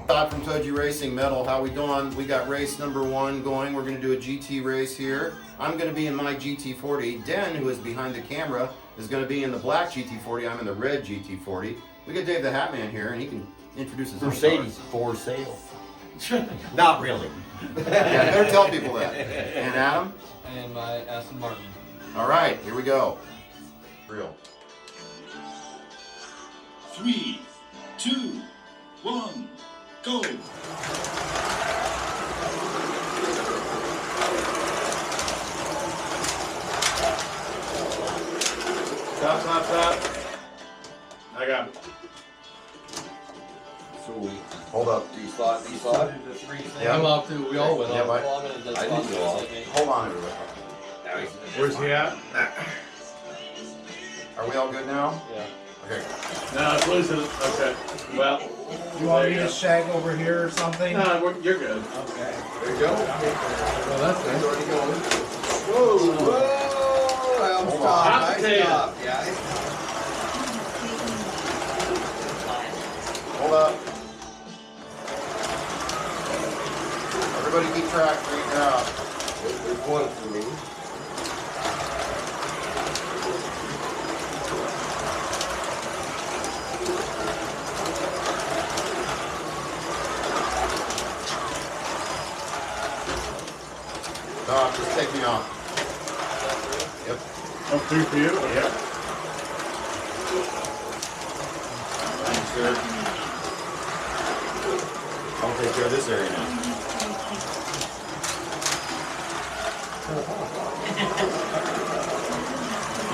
Todd from Toju Racing Metal. How we doing? We got race number 1 going. We're going to do a GT race here. I'm going to be in my GT40. Den, who is behind the camera, is going to be in the black GT40. I'm in the red GT40. We got Dave the Hatman here, and he can introduce his Mercedes for sale. Not really. Yeah, better tell people that. And Adam? And my Aston Martin. All right, here we go. Real. 3, 2, 1, go! Stop, stop, stop. I got it. So Hold up. do you slot? Yeah. I'm off too. We all went Yeah, off. but- Well, I'm in a dead I spot, didn't go so off. it's like me. Hold on, everybody. Now he's in the Where's he at? Are we all good now? Yeah. Okay. No, it's losing. Okay. Well, You want there me you to go. shag over here or something? No, you're good. Okay. There you go. Well, that's He's nice. already going. Whoa! Whoa! Hold Stop. on. Nice job, guys. Hold up. Everybody keep track. Figure out. There's one for me. Just take me off. Yep. Oh, 3 for you? Yeah. Thanks, sir. I'll take care of this area now.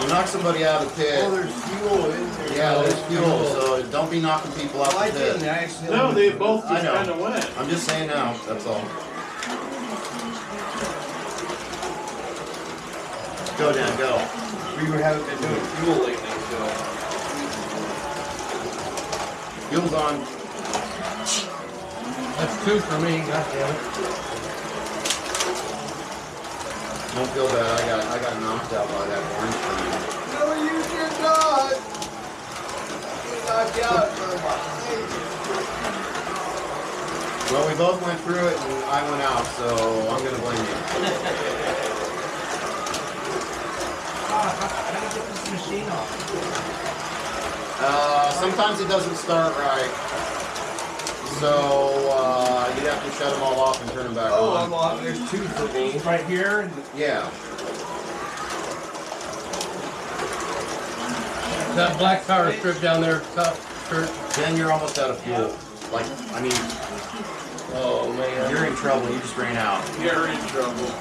You knock somebody out of the pit. Oh, there's fuel in there. Yeah, there's fuel, so don't be knocking people out Well, I the didn't. pit. I accidentally. No, they both I just know. kind of went. I'm just saying now, that's all. Go, Dan, go. We haven't been doing fuel lately, so. Fuel's on. That's 2 for me. God damn it. Don't feel bad, I got knocked out by that orange thing. No, you did not. You knocked out for my Well, we both went through it and I went out, so I'm gonna blame you. How do you get this machine off? Sometimes it doesn't start right. So, you'd have to shut them all off and turn them back Oh, on. I'm off. There's 2 for me. Right here? Yeah. That black power strip down there, top shirt. Then you're almost out of fuel. Like, I mean, Oh man. you're in trouble, you just ran out. You're in trouble.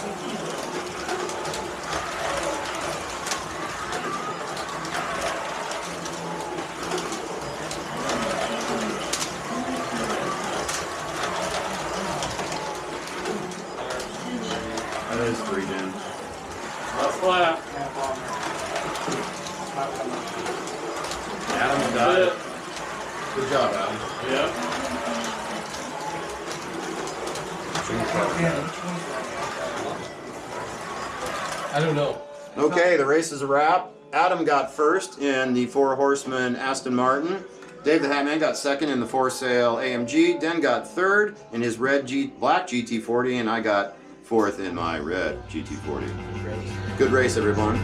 That is 3, Dan. Not flat. Adam's got it. Good job, Adam. Yep. I don't know. Okay, the race is a wrap. Adam got first in the 4-horseman Aston Martin. Dave the Hatman got second in the for-sale AMG. Den got third in his black GT40, and I got fourth in my red GT40. Good race, everyone.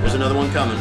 There's another one coming.